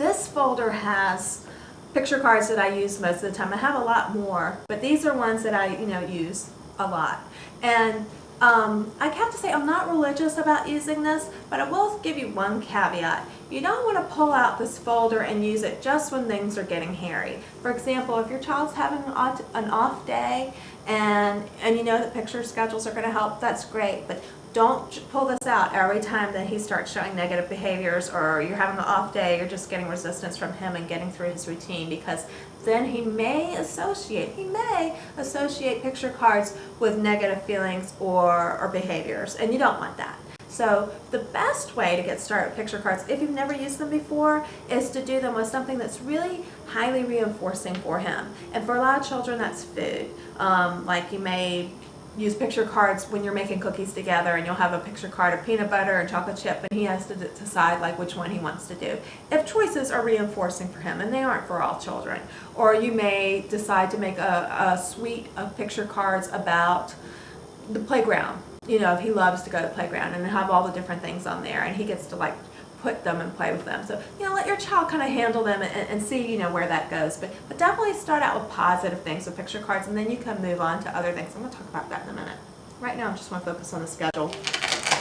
this folder has picture cards that I use most of the time. I have a lot more, but these are ones that I, use a lot. And I have to say I'm not religious about using this, but I will give you one caveat. You don't want to pull out this folder and use it just when things are getting hairy. For example, if your child's having an off day and you know that picture schedules are going to help, that's great, but don't pull this out every time that he starts showing negative behaviors, or you're having an off day, you're just getting resistance from him and getting through his routine, because then he may associate picture cards with negative feelings or behaviors, and you don't want that. So the best way to get started with picture cards, if you've never used them before, is to do them with something that's really highly reinforcing for him. And for a lot of children, that's food. Like you may use picture cards when you're making cookies together, and you'll have a picture card of peanut butter and chocolate chip, and he has to decide like which one he wants to do. If choices are reinforcing for him, and they aren't for all children. Or you may decide to make a suite of picture cards about the playground. If he loves to go to the playground, and have all the different things on there, and he gets to like put them and play with them. So, let your child kind of handle them and see, where that goes. But definitely start out with positive things with picture cards, and then you can move on to other things. I'm going to talk about that in a minute. Right now, I just want to focus on the schedule.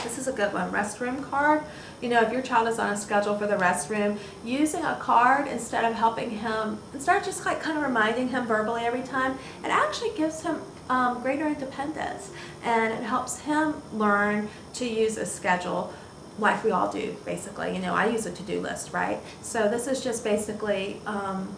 This is a good one, restroom card. If your child is on a schedule for the restroom, using a card instead of helping him, instead of just like kind of reminding him verbally every time, it actually gives him greater independence, and it helps him learn to use a schedule like we all do, basically. I use a to-do list, right? So this is just basically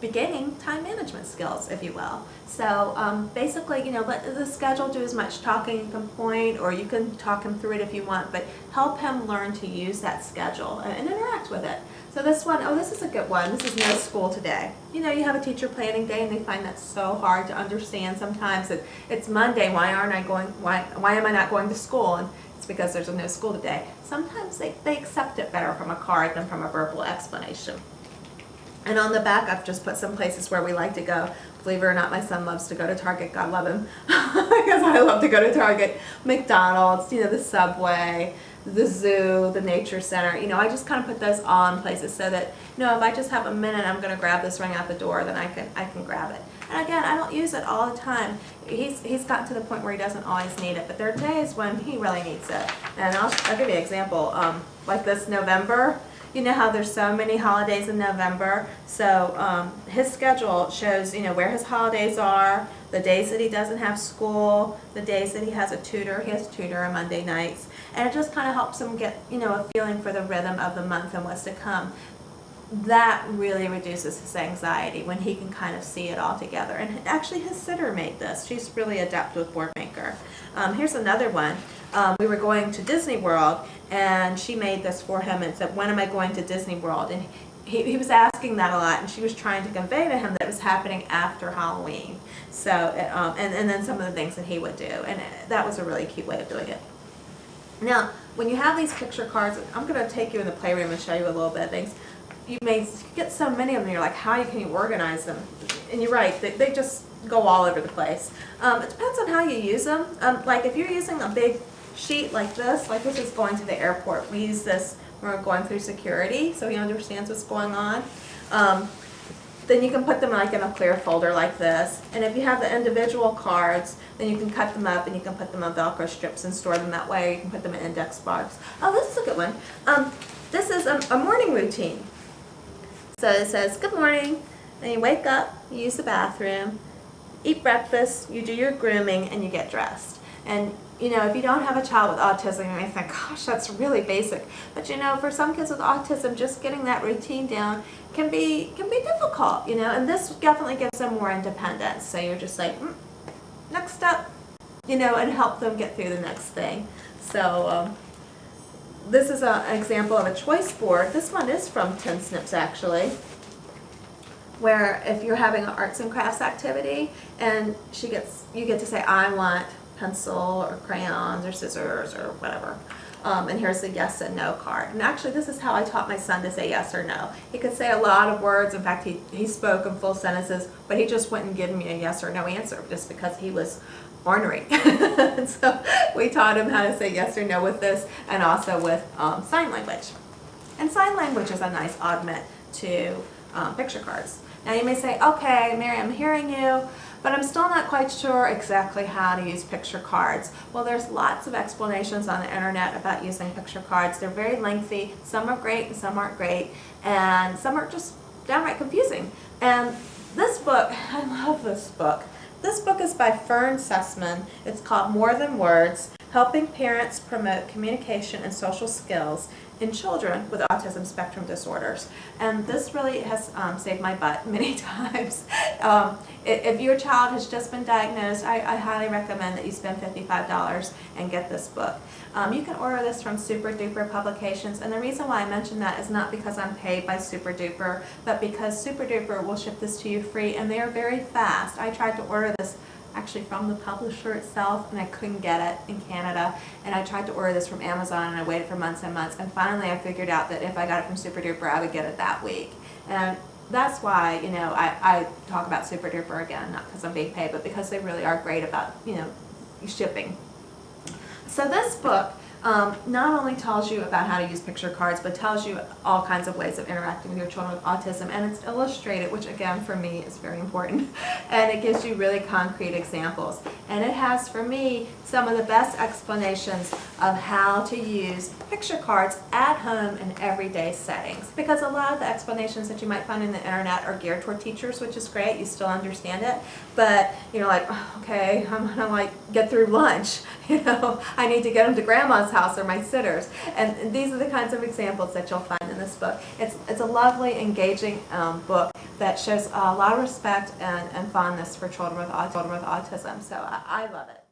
beginning time management skills, if you will. So basically, let the schedule do as much talking you can point, or you can talk him through it if you want, but help him learn to use that schedule and interact with it. So this one, this is a good one. This is no school today. You have a teacher planning day, and they find that so hard to understand sometimes, that it's Monday, why am I not going to school? And it's because there's no school today. Sometimes they accept it better from a card than from a verbal explanation. And on the back, I've just put some places where we like to go. Believe it or not, my son loves to go to Target. God love him. Because I love to go to Target. McDonald's, the Subway, the zoo, the nature center. I just kind of put those all in places so that, if I just have a minute, I'm going to grab this ring out the door, then I can grab it. And again, I don't use it all the time. He's gotten to the point where he doesn't always need it, but there are days when he really needs it. And I'll give you an example. Like this November, you know how there's so many holidays in November. So his schedule shows, where his holidays are, the days that he doesn't have school, the days that he has a tutor. He has a tutor on Monday nights. And it just kind of helps him get, a feeling for the rhythm of the month and what's to come. That really reduces his anxiety when he can kind of see it all together. And actually his sitter made this. She's really adept with Boardmaker. Here's another one. We were going to Disney World, and she made this for him and said, when am I going to Disney World? And he was asking that a lot, and she was trying to convey to him that it was happening after Halloween. So, and then some of the things that he would do. And that was a really cute way of doing it. Now, when you have these picture cards, I'm going to take you in the playroom and show you a little bit of things. You may get so many of them, you're like, how can you organize them? And you're right, they just go all over the place. It depends on how you use them. Like if you're using a big sheet like this is going to the airport. We use this when we're going through security, so he understands what's going on. Then you can put them like in a clear folder like this. And if you have the individual cards, then you can cut them up and you can put them on Velcro strips and store them that way, or you can put them in index box. Oh, this is a good one. This is a morning routine. So it says, good morning, then you wake up, you use the bathroom, eat breakfast, you do your grooming, and you get dressed. And if you don't have a child with autism, you may think, gosh, that's really basic. But for some kids with autism, just getting that routine down can be difficult, and this definitely gives them more independence. So you're just like, next step, and help them get through the next thing. So this is an example of a choice board. This one is from 10 Snips actually, where if you're having an arts and crafts activity and you get to say, I want pencil or crayons or scissors or whatever. And here's the yes and no card. And actually this is how I taught my son to say yes or no. He could say a lot of words. In fact, he spoke in full sentences, but he just wouldn't give me a yes or no answer just because he was ornery. So we taught him how to say yes or no with this, and also with sign language. And sign language is a nice augment to picture cards. Now you may say, okay, Mary, I'm hearing you, but I'm still not quite sure exactly how to use picture cards. Well, there's lots of explanations on the internet about using picture cards. They're very lengthy. Some are great and some aren't great, and some are just downright confusing. And this book, I love this book. This book is by Fern Sussman. It's called More Than Words, Helping Parents Promote Communication and Social Skills in Children with Autism Spectrum Disorders. And this really has saved my butt many times. If your child has just been diagnosed, I highly recommend that you spend $55 and get this book. You can order this from Super Duper Publications, and the reason why I mention that is not because I'm paid by Super Duper, but because Super Duper will ship this to you free, and they are very fast. I tried to order this actually from the publisher itself, and I couldn't get it in Canada, and I tried to order this from Amazon, and I waited for months and months, and finally I figured out that if I got it from Super Duper, I would get it that week. And that's why, you know, I talk about Super Duper again, not because I'm being paid, but because they really are great about, you know, shipping. So this book not only tells you about how to use picture cards, but tells you all kinds of ways of interacting with your children with autism, and it's illustrated, which again for me is very important, and it gives you really concrete examples. And it has, for me, some of the best explanations of how to use picture cards at home in everyday settings, because a lot of the explanations that you might find in the internet are geared toward teachers, which is great, you still understand it, but you're like, oh, okay, I'm gonna like get through lunch, you know, I need to get them to grandma's house or my sitters, and these are the kinds of examples that you'll find in this book. It's a lovely, engaging book that shows a lot of respect and fondness for children with autism, so I love it.